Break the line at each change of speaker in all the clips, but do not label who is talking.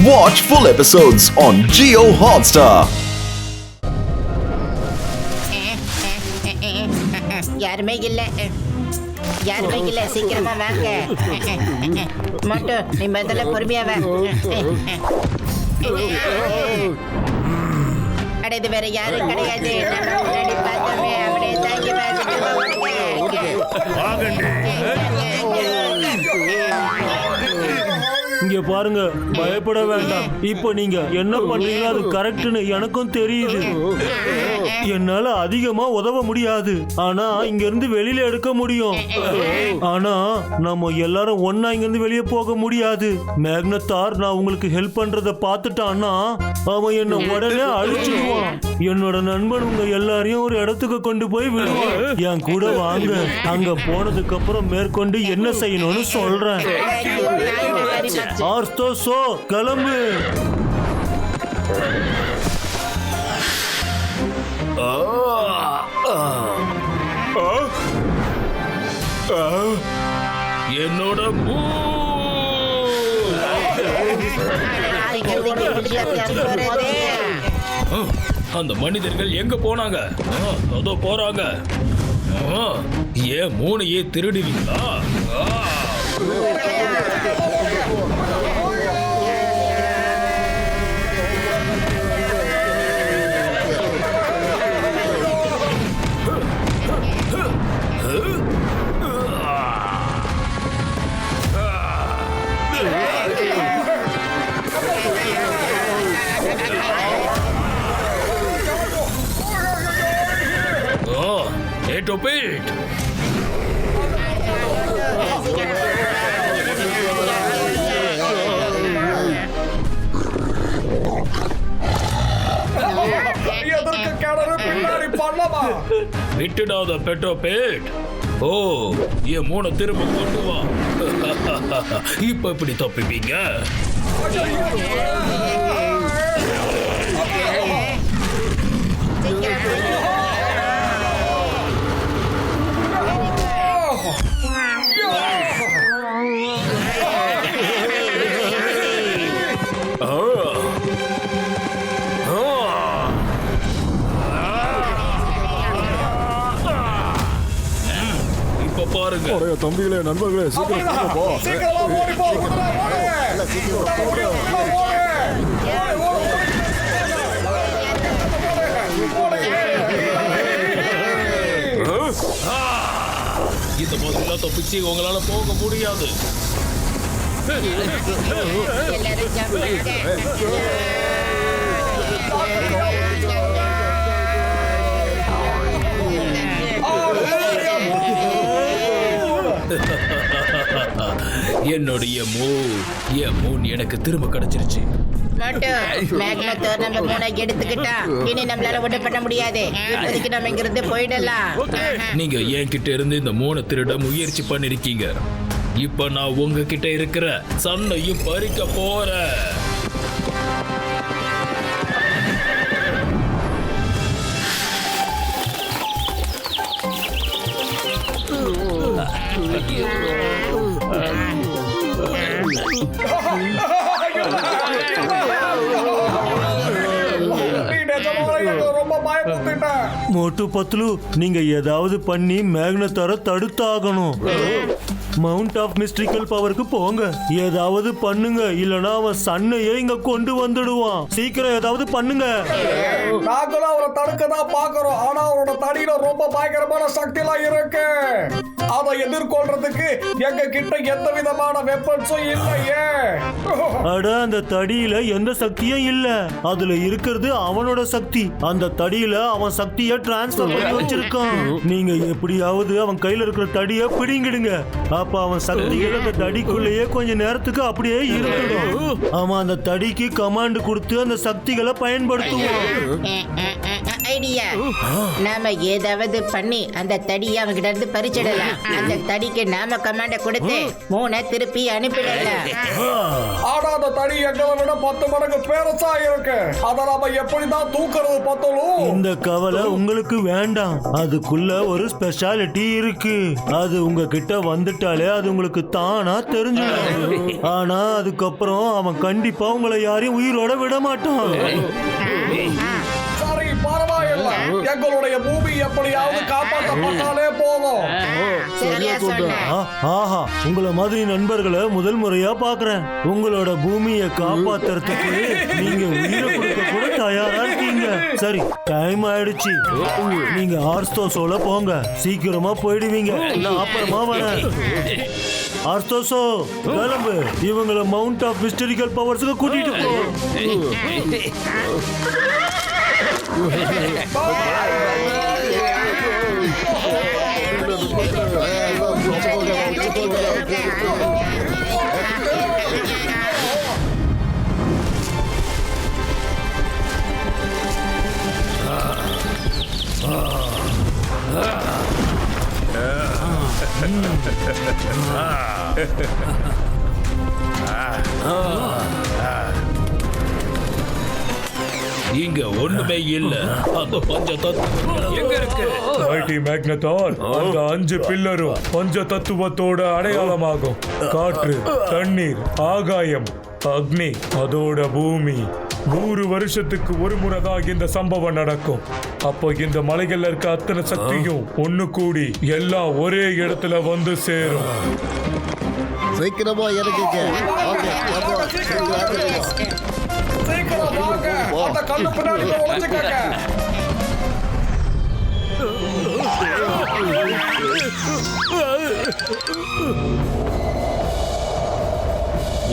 Watch full episodes on Jio Hotstar.
யாருமே இல்ல சீக்கிரமா வாங்க. மட்டும் நீ முதல்ல பொறுமையா வா. அட இது வேற யாரும் கிடையாது. நம்ம முன்னாடி பார்த்தோமே அப்படியே தாங்கி
இங்க பாருங்க, பயப்பட வேண்டாம். இப்போ நீங்க என்ன பண்றீங்களோ அது கரெக்ட்னு எனக்கும் தெரியுது. என்னால அதிகமா உதவ முடியாது, ஆனா இங்க இருந்து வெளியில எடுக்க முடியும். ஆனா நம்ம எல்லாரும் ஒன்னா இங்க இருந்து வெளியே போக முடியாது. மேக்னத்தார் நான் உங்களுக்கு ஹெல்ப் பண்றத பார்த்துட்டான்னா அவன் என்ன உடனே அழிச்சிடுவான். என்னோட நண்பன் உங்க எல்லாரையும் ஒரு இடத்துக்கு கொண்டு போய் விடுவான். என் கூட வாங்க, அங்க போனதுக்கு அப்புறம் மேற்கொண்டு என்ன செய்யணும்னு சொல்றேன். ஆர்ஸ்தோசோ கிளம்பு.
என்னோட அந்த மனிதர்கள் எங்க போனாங்க? அதோ போறாங்க. ஏன் மூணையே திருடுவீங்களா? Pete. விட்டுடாத பெட்ரோ பேட். ஓ, என் மூணை திரும்ப கொண்டு வா. இப்ப எப்படி தப்பிப்பீங்க?
பாருங்க தம்பிகளே, நண்பர்களே, சீக்கிரம் போ.
இந்த மாதிரி தப்பிச்சு உங்களால போக முடியாது. என்னுடைய மூன் எனக்கு திரும்ப கிடைச்சிருச்சு.
மேக்னத்தார் நம்ம மூணை எடுத்துக்கிட்டா இனி நம்மளால ஒண்ணும் பண்ண முடியாது. இப்போதைக்கு நம்ம இங்கிருந்து போயிடலாம்.
நீங்க என்கிட்ட இருந்து இந்த மூணை திருட முயற்சி பண்ணிருக்கீங்க. இப்ப நான் உங்ககிட்ட இருக்கிற சண்டையும் பறிக்க போறேன்.
மோட்டு பத்லு, நீங்க ஏதாவது பண்ணி மேக்னத்தார தடுத்தாகணும். மவுண்ட் ஆஃப் மிஸ்ட்ரிக்கல் பவருக்கு போங்க, ஏதாவது பண்ணுங்க, இல்லனா அவன் சன்னையே இங்க கொண்டு வந்துடுவான். சீக்கிரம் ஏதாவது பண்ணுங்க.
நாங்களும் அவரை தடுக்க தான் பாக்குறோம், ஆனா அவரோட தடியில ரொம்ப பயங்கரமான சக்தி எல்லாம் இருக்கு. அதை எதிர்கொள்றதுக்கு எங்க கிட்ட எந்த விதமான வெப்பன்ஸும் இல்லையே.
அட, அந்த தடியில எந்த சக்தியும் இல்ல. அதுல இருக்கிறது அவனோட சக்தி. அந்த தடியில அவன் சக்தியை டிரான்ஸ்ஃபர் பண்ணி வச்சிருக்கான். நீங்க எப்படியாவது அவன் கையில இருக்கிற தடியை பிடிங்கிடுங்க. அப்ப அவன் சக்திகள் அந்த தடிக்குள்ளேயே கொஞ்ச நேரத்துக்கு அப்படியே இருக்கணும். அவன் அந்த தடிக்கு கமாண்ட் கொடுத்து அந்த சக்திகளை பயன்படுத்துவான்.
ஐடியா, நாம ஏதாவது பண்ணி அந்த தடியை அவங்கிட்ட இருந்து பறிச்சிடலாம். அந்த தடிக்கு நாம கமாண்ட கொடுத்து மூணை திருப்பி அனுப்பிடலாம்.
ஆனா அந்த தடி எங்களை விட 10 மடங்கு பெருசா இருக்கு. அத நாம எப்படிதான் தூக்குறது பத்தலும்?
இந்த கவலை உங்களுக்கு வேண்டாம். அதுக்குள்ள ஒரு ஸ்பெஷாலிட்டி இருக்கு. அது உங்ககிட்ட வந்துட்டாலே அது உங்களுக்கு தானா தெரிஞ்சிடும். ஆனா அதுக்கப்புறம் அவன் கண்டிப்பா உங்களை யாரையும் உயிரோட விட மாட்டான்.
சரி, பரவாயில்ல. எங்களுடைய பூமி எப்படியாவது காப்பாற்றப்பட்டாலே போதும்.
சரியா சொன்ன.
ஆஹா, உங்களை மாதிரி நண்பர்களை முதல் முறையா பாக்குறேன். உங்களோட பூமியை காப்பாத்துறதுக்கு நீங்க உயிரை கொடுக்க கூட தயாரா இருக்கீங்க. சரி, டைம் ஆயிடுச்சு. நீங்க ஆர்ஸ்தோஸோல போங்க. சீக்கிரமா போயிடுவீங்க. நான் அப்புறமா வரேன். ஆர்ஸ்தோஸோ, கிளம்பு. இவங்களை மவுண்ட் ஆஃப் ஹிஸ்டரிக்கல் பவர்ஸ்க்கு கூட்டிட்டு போ.
இங்க ஒண்ணுமே இல்ல. அந்த பஞ்ச தத்துவம் எங்க இருக்கு?
மைட்டி மேக்னத்தார், அந்த 5 பில்லரும் பஞ்ச தத்துவத்தோட அடையாளமாகும். காற்று, தண்ணீர், ஆகாயம், அக்னி, அதோட பூமி. 100 வருஷத்துக்கு ஒரு முறை தான் இந்த சம்பவம் நடக்கும். அப்போ இந்த மலைகள்ல இருக்க அத்தனை சக்தியும் ஒண்ணு கூடி எல்லாம் ஒரே இடத்துல வந்து சேரும்.
சீக்கிரமா இறக்குங்க.
சீக்கிரம் வாங்க. அந்த கல்லு பின்னாடி போய் ஒளிஞ்சுக்கங்க.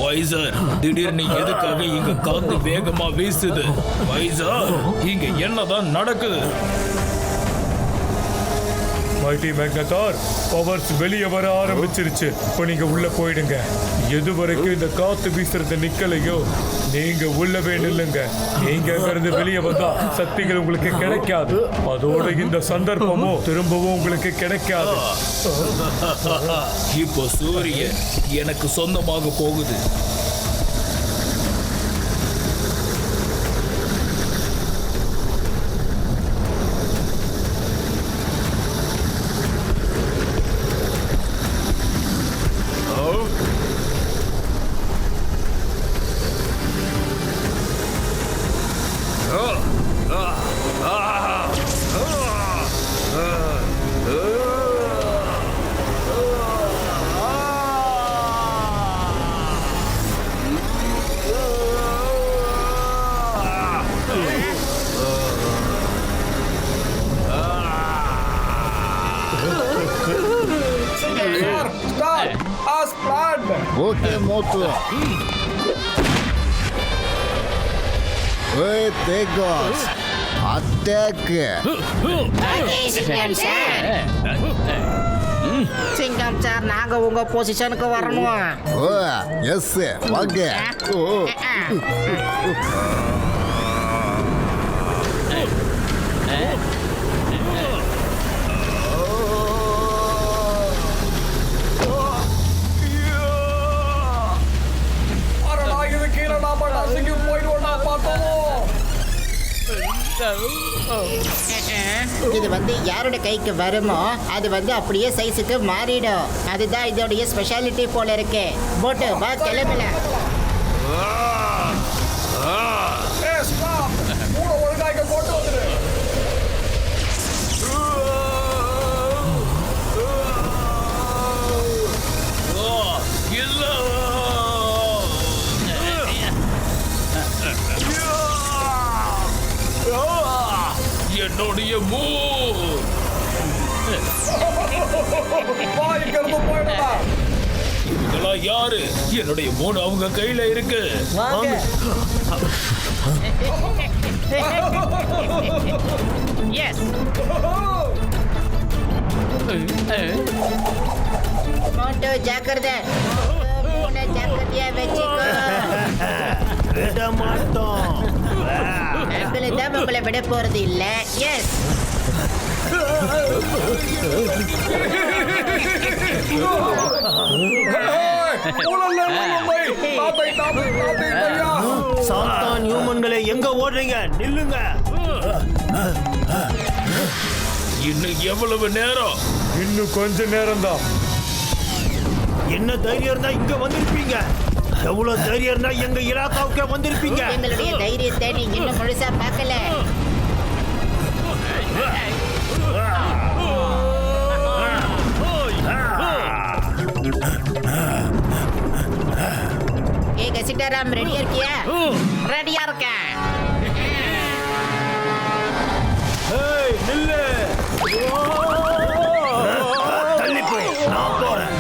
வைசர், திடீர்னு எதுக்காக இங்க காத்து வேகமா வீசுது? வைசர், இங்க என்னதான் நடக்குது?
மைட்டி மேக்னத்தார், பவர்ஸ் வெளியே வர ஆரம்பிச்சிருச்சு. இப்போ நீங்க உள்ள போயிடுங்க. எது வரைக்கும் இந்த காத்து வீசுறது நிக்கலையோ நீங்க உள்ளவே நில்லுங்க. நீங்க இருந்து வெளியே வந்தா சக்திகள் உங்களுக்கு கிடைக்காது. அதோட இந்த சந்தர்ப்பமும் திரும்பவும் உங்களுக்கு கிடைக்காது.
இப்போ சூரியன் எனக்கு சொந்தமாக போகுது.
Start as planned.
Okay Motu. Hey, Tegos. Attack.
சிங்கம் சார். சிங்கம் சார், நாங்க உங்க பொசிஷனுக்கு வரணும்.
ஓ, எஸ் வாங்க. ஓ.
அரடா, இது கீழே நாம நசுங்கி போயிடுவோம்டா பார்த்தோம்.
இது வந்து யாரோட கைக்கு வருமோ அது வந்து அப்படியே சைஸுக்கு மாறிடும். அதுதான் இதோடைய ஸ்பெஷாலிட்டி போல இருக்கு. போட்டு வா, கிளம்பல.
ஏய், stop. மூணு ஒழுங்கா இங்க போட்டு வந்துரு.
இல்ல, என்னுடைய மூ
வா, இங்க இருந்து போயிடலாம்.
இதெல்லாம் யாரு? என்னுடைய மூணு அவங்க கையில இருக்கு.
மோட்டோ ஜாக்கிரதை. பூனை ஜாக்கிரதையா வச்சுக்கோ.
விட மாட்டோம்.
நாங்களும் தான் உங்களை விட போறது இல்ல. எஸ்.
ஏய், ஊழல்ல, ஊழல்லை. தாத்தை, தாத்தை, தாத்தை, ஐயா.
சாத்தான் ஹியூமன்களை எங்க ஓடுறீங்க? நில்லுங்க.
இன்னும் எவ்வளவு நேரம்?
இன்னும் கொஞ்ச நேரம் தான்.
என்ன தைரியம் இருந்தா இங்க வந்திருப்பீங்க? எவ்வளவு தைரியம் இருந்தா எங்க இலாக்காவுக்கு வந்திருப்பீங்க?
எங்களுடைய தைரியத்தை நீங்க இன்னும் முழுசா பார்க்கல. ஏக சீதாராம், ரெடியா இருக்கியா? ரெடியா இருக்கேன்.
ஏய், நில்லு. தள்ளி போ, நான் போறேன்.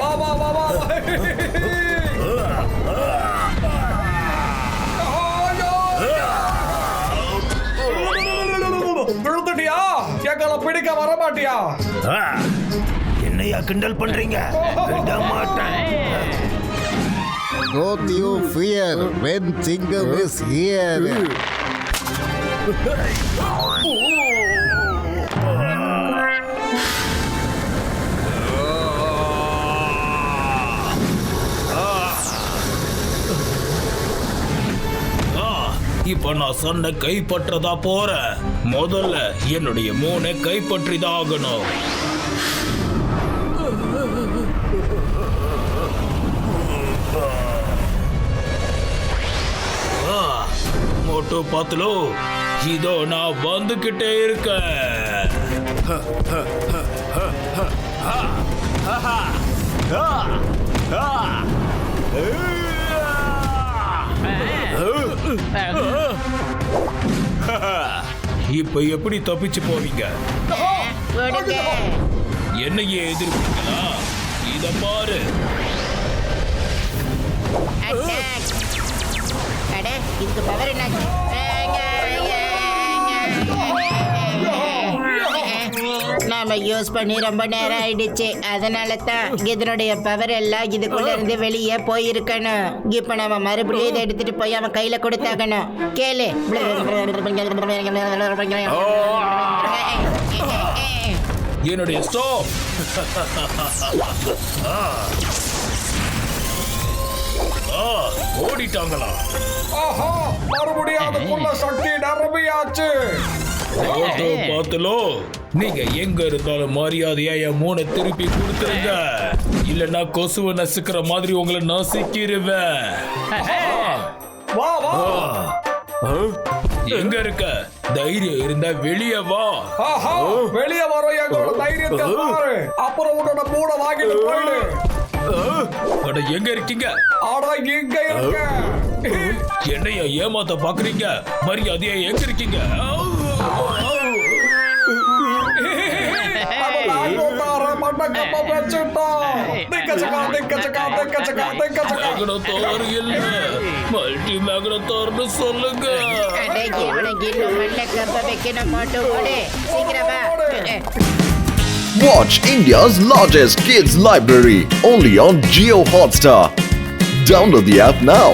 வா, வா, வா, வா. விழுந்துட்டியா? எங்களை பிடிக்க வர மாட்டியா?
என்னையா கிண்டல் பண்றீங்க? விட மாட்டேன்.
Don't you fear when Chingam is here.
இப்ப நான் சொன்ன கைப்பற்றதா போறேன். முதல்ல என்னுடைய மூணை கைப்பற்றிதான் ஆகணும். மோட்டு பாத்துலோ, இதோ நான் வந்துகிட்டே இருக்கேன். இப்ப எப்படி தப்பிச்சு போவீங்க?
கொடுங்க.
என்னையே எதிர்ப்பீங்களா? இத பாரு.
Attack. அட, இதுக்கு பவர் என்னாச்சு? நாம யூஸ் பண்ணி ரொம்ப நேரம் ஆயிடுச்சு. அதனால தான் இதனுடைய பவர் எல்லாம் இதுக்குள்ள இருந்து வெளியே போயிருக்கணும். இப்ப நாம மறுபடியும் இதை எடுத்துட்டு போய் அவன் கையில கொடுத்தாகணும். கேளு.
என்னுடைய ஸ்டாப். ஓடிட்டாங்களா?
ஆஹா, மறுபடியும் அதுக்குள்ள சக்தி நிரம்பியாச்சு.
பாத்துலோ, நீங்க எங்க இருந்தாலும் மரியாதையா என் மூணை திருப்பி கொடுத்துருங்க. இல்லன்னா கொசுவை நசுக்கிற மாதிரி உங்களை நசுக்கிடுவேன்.
வா, வா.
எங்க இருக்க? தைரியம் இருந்தா வெளியே வா.
ஆஹா, வெளியே வர எங்களோட தைரியத்தை பாரு. அப்புறம் உன்னோட மூட வாங்கிட்டு போயிடு.
அட, எங்க இருக்கீங்க?
ஆனா இங்க இருக்க.
என்னைய ஏமாத்த பாக்குறீங்க? மரியாதையா எங்க இருக்கீங்க? மேக்னத்தோர் இல்ல, மல்டி மேக்னத்தோர்னு சொல்லுங்க.
அட, இவனுக்கு இன்னும் மண்ணை கப்ப வைக்கணும். போட்டு ஓடு. சீக்கிரம் வா.
Watch India's largest kids library only on Jio Hotstar. Download the app now.